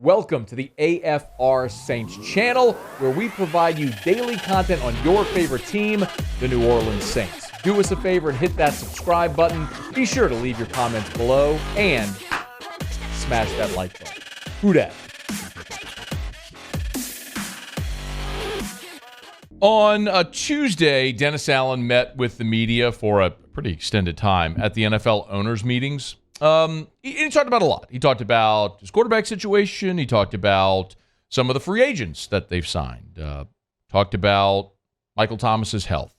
Welcome to the AFR Saints channel, where we provide you daily content on your favorite team, the New Orleans Saints. Do us a favor and hit that subscribe button. Be sure to leave your comments below and smash that like button. Who dat? On a Tuesday, Dennis Allen met with the media for a pretty extended time at the NFL owners' meetings. He talked about a lot. He talked about his quarterback situation. He talked about some of the free agents that they've signed. Talked about Michael Thomas's health.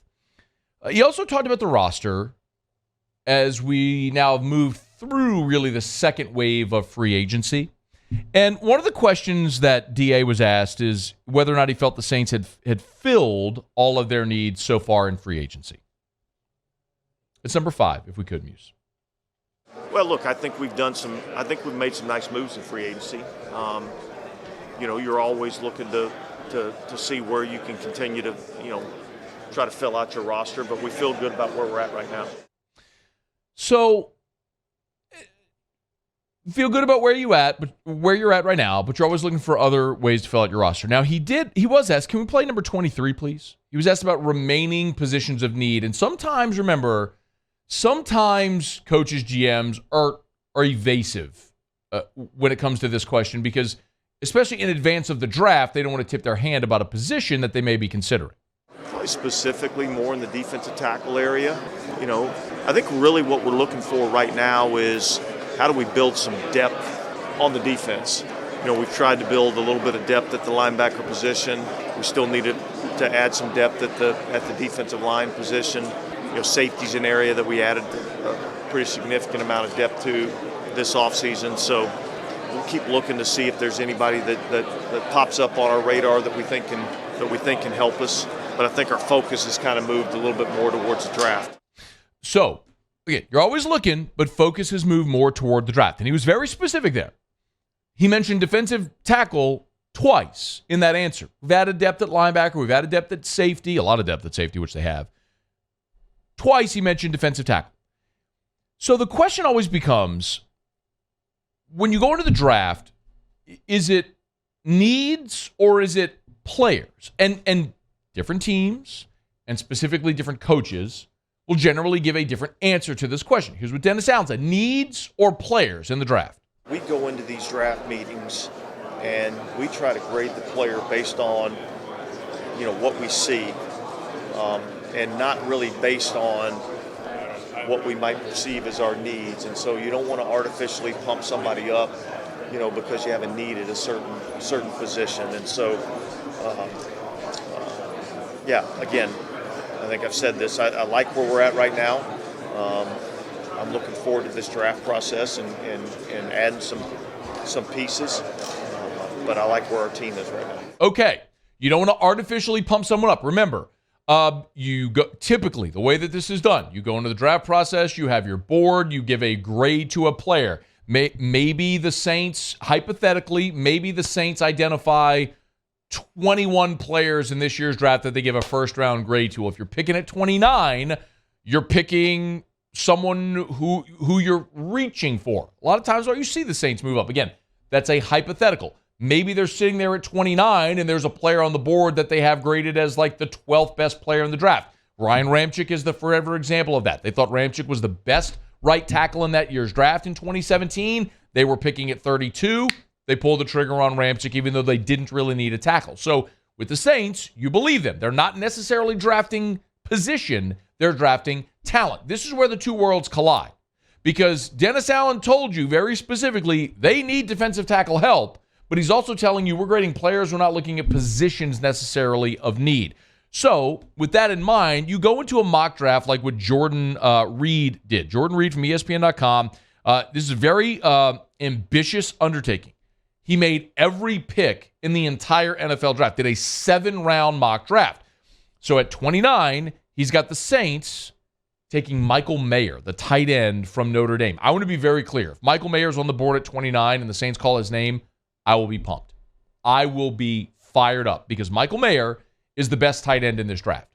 He also talked about the roster as we now have moved through really the second wave of free agency. And one of the questions that DA was asked is whether or not he felt the Saints had filled all of their needs so far in free agency. It's number 5, if we could, Muse. Well, look, I think we've made some nice moves in free agency. You're always looking to see where you can continue to, try to fill out your roster, but we feel good about where we're at right now. So, feel good about where you're at right now, but you're always looking for other ways to fill out your roster. Now, he was asked, can we play number 23, please? He was asked about remaining positions of need, and sometimes coaches, GMs are evasive when it comes to this question because, especially in advance of the draft, they don't want to tip their hand about a position that they may be considering. Probably specifically more in the defensive tackle area. I think really what we're looking for right now is how do we build some depth on the defense? We've tried to build a little bit of depth at the linebacker position. We still needed to add some depth at the defensive line position. Safety's an area that we added a pretty significant amount of depth to this offseason. So we'll keep looking to see if there's anybody that pops up on our radar that we think can help us. But I think our focus has kind of moved a little bit more towards the draft. So, again, you're always looking, but focus has moved more toward the draft. And he was very specific there. He mentioned defensive tackle twice in that answer. We've added depth at linebacker. We've added depth at safety, a lot of depth at safety, which they have. Twice he mentioned defensive tackle. So the question always becomes, when you go into the draft, is it needs or is it players? And different teams, and specifically different coaches, will generally give a different answer to this question. Here's what Dennis Allen said: needs or players in the draft? We go into these draft meetings and we try to grade the player based on, what we see. And not really based on what we might perceive as our needs. And so you don't want to artificially pump somebody up, because you have a need at a certain position. And so, again, I think I've said this. I like where we're at right now. I'm looking forward to this draft process and adding some pieces. But I like where our team is right now. Okay. You don't want to artificially pump someone up. Remember, typically, the way that this is done, you go into the draft process, you have your board, you give a grade to a player. Maybe the Saints, hypothetically, identify 21 players in this year's draft that they give a first-round grade to. If you're picking at 29, you're picking someone who you're reaching for. A lot of times, you see the Saints move up. Again, that's a hypothetical. Maybe they're sitting there at 29 and there's a player on the board that they have graded as like the 12th best player in the draft. Ryan Ramczyk is the forever example of that. They thought Ramczyk was the best right tackle in that year's draft in 2017. They were picking at 32. They pulled the trigger on Ramczyk even though they didn't really need a tackle. So with the Saints, you believe them. They're not necessarily drafting position. They're drafting talent. This is where the two worlds collide. Because Dennis Allen told you very specifically they need defensive tackle help. But he's also telling you we're grading players. We're not looking at positions necessarily of need. So with that in mind, you go into a mock draft like what Jordan Reed did. Jordan Reed from ESPN.com. This is a very ambitious undertaking. He made every pick in the entire NFL draft. Did a 7-round mock draft. So at 29, he's got the Saints taking Michael Mayer, the tight end from Notre Dame. I want to be very clear. If Michael Mayer's on the board at 29 and the Saints call his name, I will be pumped. I will be fired up because Michael Mayer is the best tight end in this draft.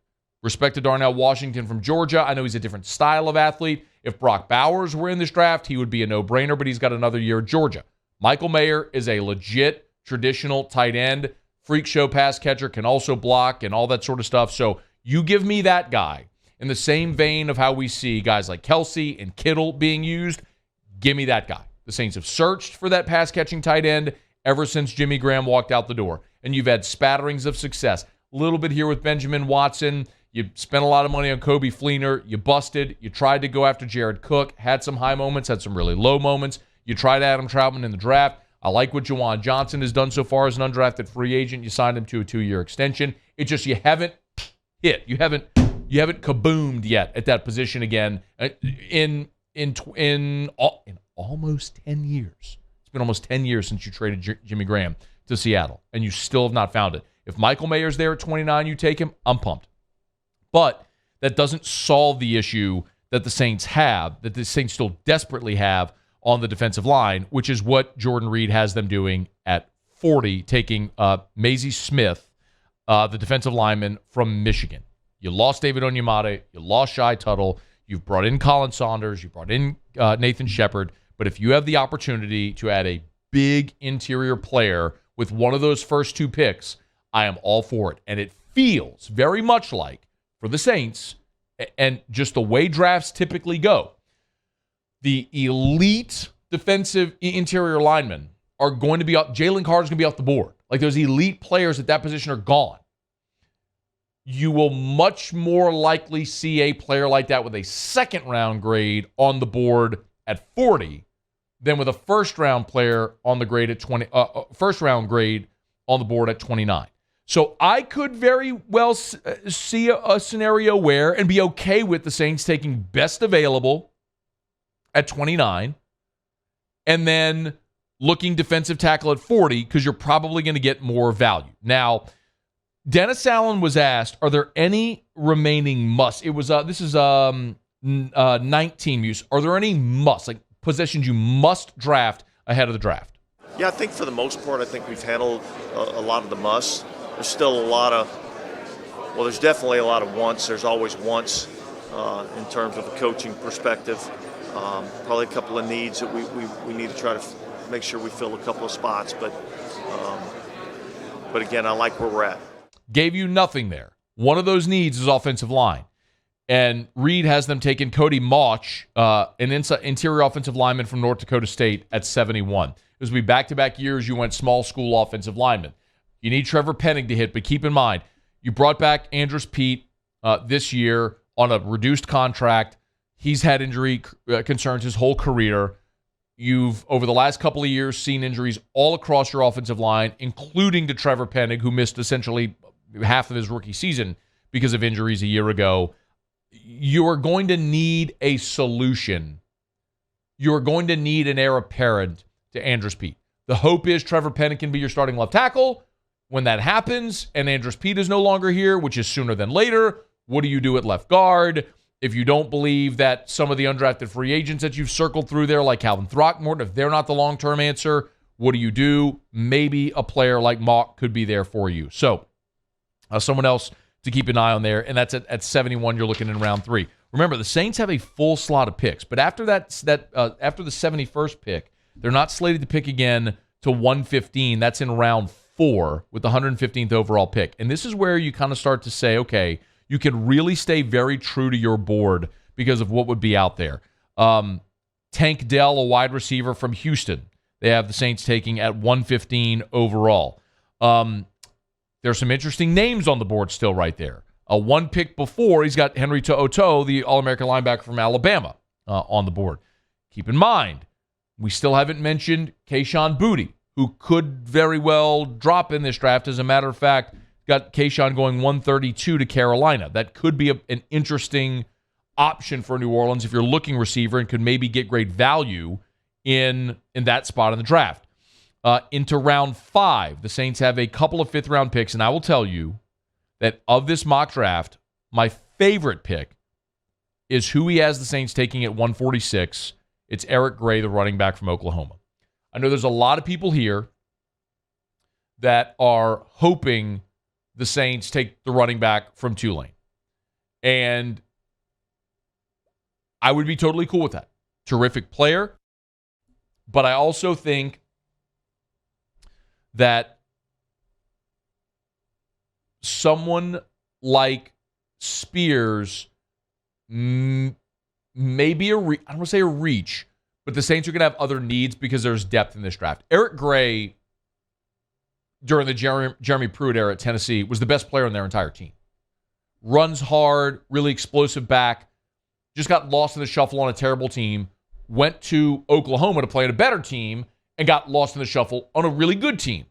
Respect to Darnell Washington from Georgia. I know he's a different style of athlete. If Brock Bowers were in this draft, he would be a no-brainer, but he's got another year at Georgia. Michael Mayer is a legit traditional tight end, freak show pass catcher, can also block and all that sort of stuff. So you give me that guy in the same vein of how we see guys like Kelsey and Kittle being used. Give me that guy. The Saints have searched for that pass catching tight end ever since Jimmy Graham walked out the door. And you've had spatterings of success. A little bit here with Benjamin Watson. You spent a lot of money on Kobe Fleener. You busted. You tried to go after Jared Cook. Had some high moments, had some really low moments. You tried Adam Troutman in the draft. I like what Juwan Johnson has done so far as an undrafted free agent. You signed him to a 2-year extension. It's just you haven't hit. You haven't kaboomed yet at that position again in almost 10 years. It's been almost 10 years since you traded Jimmy Graham to Seattle, and you still have not found it. If Michael Mayer's there at 29, you take him, I'm pumped. But that doesn't solve the issue that the Saints have, that the Saints still desperately have on the defensive line, which is what Jordan Reed has them doing at 40, taking Maisie Smith, the defensive lineman from Michigan. You lost David Onyemata. You lost Shai Tuttle. You've brought in Colin Saunders. You brought in Nathan Shepard. But if you have the opportunity to add a big interior player with one of those first 2 picks, I am all for it. And it feels very much like, for the Saints, and just the way drafts typically go, the elite defensive interior linemen are going to be up. Jalen Carter's going to be off the board. Like, those elite players at that position are gone. You will much more likely see a player like that with a second-round grade on the board at 40 than with a first-round player on the grade at 20. First-round grade on the board at 29. So I could very well see a scenario where, and be okay with the Saints taking best available at 29, and then looking defensive tackle at 40, because you're probably going to get more value. Now, Dennis Allen was asked, are there any remaining musts? It was this is 19 use. Are there any musts, like positions you must draft ahead of the draft? Yeah, I think for the most part, I think we've handled a lot of the musts. There's still a lot of, well, there's definitely a lot of wants. There's always wants in terms of a coaching perspective. Probably a couple of needs that we need to try to make sure we fill a couple of spots. But again, I like where we're at. Gave you nothing there. One of those needs is offensive line. And Reed has them taking Cody Mauch, an interior offensive lineman from North Dakota State, at 71. This will be back-to-back years you went small school offensive lineman. You need Trevor Penning to hit, but keep in mind, you brought back Andrus Peat this year on a reduced contract. He's had injury concerns his whole career. You've, over the last couple of years, seen injuries all across your offensive line, including to Trevor Penning, who missed essentially half of his rookie season because of injuries a year ago. You are going to need a solution. You are going to need an heir apparent to Andrus Peat. The hope is Trevor Penning can be your starting left tackle. When that happens and Andrus Peat is no longer here, which is sooner than later, what do you do at left guard? If you don't believe that some of the undrafted free agents that you've circled through there, like Calvin Throckmorton, if they're not the long-term answer, what do you do? Maybe a player like Mauch could be there for you. So, someone else to keep an eye on there, and that's at 71. You're looking in round 3. Remember, the Saints have a full slot of picks, but after after the 71st pick, they're not slated to pick again to 115. That's in round 4 with the 115th overall pick. And this is where you kind of start to say, okay, you can really stay very true to your board because of what would be out there. Tank Dell, a wide receiver from Houston, they have the Saints taking at 115 overall. There's some interesting names on the board still right there. One pick before, he's got Henry To'oto, the All-American linebacker from Alabama, on the board. Keep in mind, we still haven't mentioned Kayshon Boutte, who could very well drop in this draft. As a matter of fact, got Kayshon going 132 to Carolina. That could be an interesting option for New Orleans if you're looking receiver and could maybe get great value in that spot in the draft. Into round 5, the Saints have a couple of fifth-round picks, and I will tell you that of this mock draft, my favorite pick is who he has the Saints taking at 146. It's Eric Gray, the running back from Oklahoma. I know there's a lot of people here that are hoping the Saints take the running back from Tulane. And I would be totally cool with that. Terrific player. But I also think that someone like Spears maybe I don't want to say a reach, but the Saints are going to have other needs because there's depth in this draft. Eric Gray, during the Jeremy Pruitt era at Tennessee, was the best player on their entire team. Runs hard, really explosive back, just got lost in the shuffle on a terrible team, went to Oklahoma to play on a better team, and got lost in the shuffle on a really good team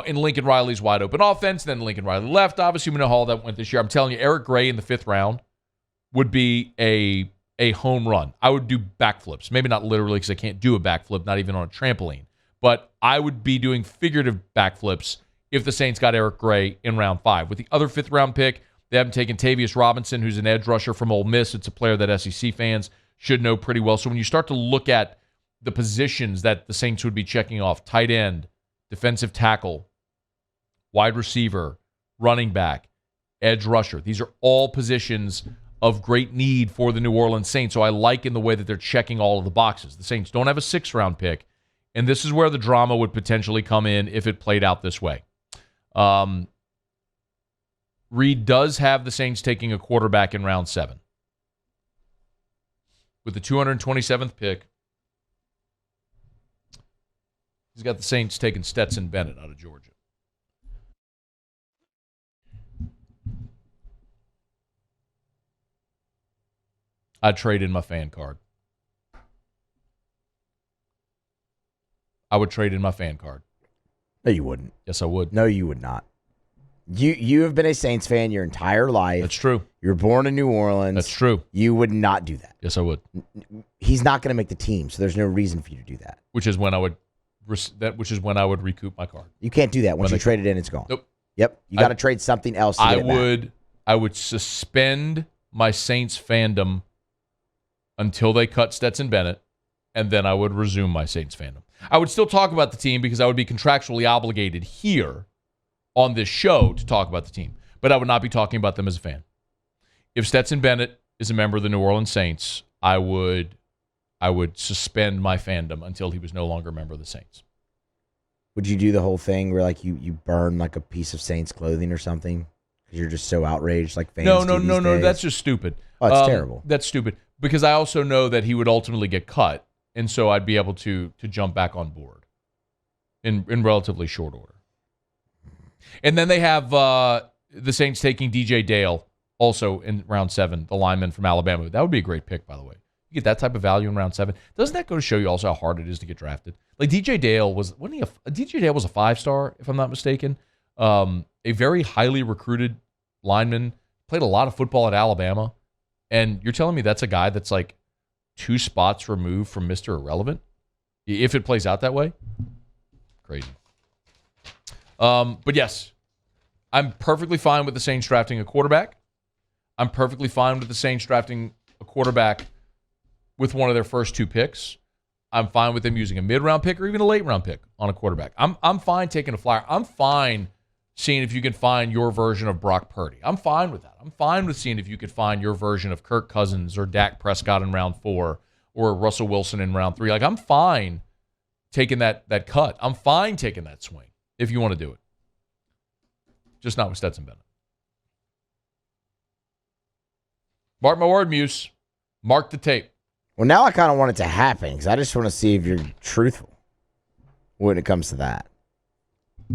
in Lincoln Riley's wide open offense. Then Lincoln Riley left. Obviously, we know how all that went this year. I'm telling you, Eric Gray in the 5th round would be a home run. I would do backflips. Maybe not literally because I can't do a backflip, not even on a trampoline. But I would be doing figurative backflips if the Saints got Eric Gray in round 5. With the other 5th round pick, they haven't taken Tavius Robinson, who's an edge rusher from Ole Miss. It's a player that SEC fans should know pretty well. So when you start to look at the positions that the Saints would be checking off, tight end, defensive tackle, wide receiver, running back, edge rusher, these are all positions of great need for the New Orleans Saints. So I like in the way that they're checking all of the boxes. The Saints don't have a 6th round pick, and this is where the drama would potentially come in if it played out this way. Reed does have the Saints taking a quarterback in round 7. With the 227th pick, he's got the Saints taking Stetson Bennett out of Georgia. I'd trade in my fan card. I would trade in my fan card. No, you wouldn't. Yes, I would. No, you would not. You have been a Saints fan your entire life. That's true. You were born in New Orleans. That's true. You would not do that. Yes, I would. He's not going to make the team, so there's no reason for you to do that. Which is when I would recoup my card. You can't do that. Once you trade it in, it's gone. Nope. Yep. You got to trade something else to get it back. I would suspend my Saints fandom until they cut Stetson Bennett, and then I would resume my Saints fandom. I would still talk about the team because I would be contractually obligated here on this show to talk about the team, but I would not be talking about them as a fan. If Stetson Bennett is a member of the New Orleans Saints, I would suspend my fandom until he was no longer a member of the Saints. Would you do the whole thing where like you burn like a piece of Saints clothing or something because you're just so outraged like fans? No. That's just stupid. Oh, it's terrible. That's stupid because I also know that he would ultimately get cut, and so I'd be able to jump back on board in relatively short order. And then they have the Saints taking DJ Dale also in round 7, the lineman from Alabama. That would be a great pick, by the way. You get that type of value in round 7. Doesn't that go to show you also how hard it is to get drafted? Like DJ Dale was a 5-star, if I'm not mistaken. A very highly recruited lineman, played a lot of football at Alabama, and you're telling me that's a guy that's like 2 spots removed from Mr. Irrelevant? If it plays out that way? Crazy. But yes, I'm perfectly fine with the Saints drafting a quarterback. I'm perfectly fine with the Saints drafting a quarterback with one of their first 2 picks. I'm fine with them using a mid-round pick or even a late-round pick on a quarterback. I'm fine taking a flyer. I'm fine seeing if you can find your version of Brock Purdy. I'm fine with that. I'm fine with seeing if you could find your version of Kirk Cousins or Dak Prescott in round 4 or Russell Wilson in round 3. Like, I'm fine taking that cut. I'm fine taking that swing if you want to do it. Just not with Stetson Bennett. Mark my word, Muse. Mark the tape. Well, now I kind of want it to happen because I just want to see if you're truthful when it comes to that.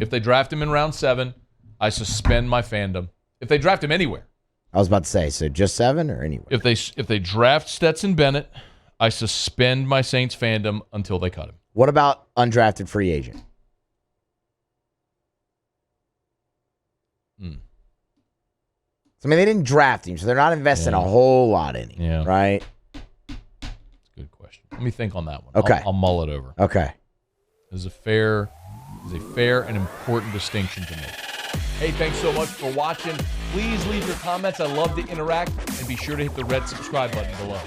If they draft him in round 7, I suspend my fandom. If they draft him anywhere. I was about to say, so just 7 or anywhere? If they draft Stetson Bennett, I suspend my Saints fandom until they cut him. What about undrafted free agent? So, I mean, they didn't draft him, so they're not investing a whole lot in him, right? Good question. Let me think on that one. Okay. I'll mull it over. Okay. Is a fair and important distinction to make. Hey, thanks so much for watching. Please leave your comments. I love to interact, and be sure to hit the red subscribe button below.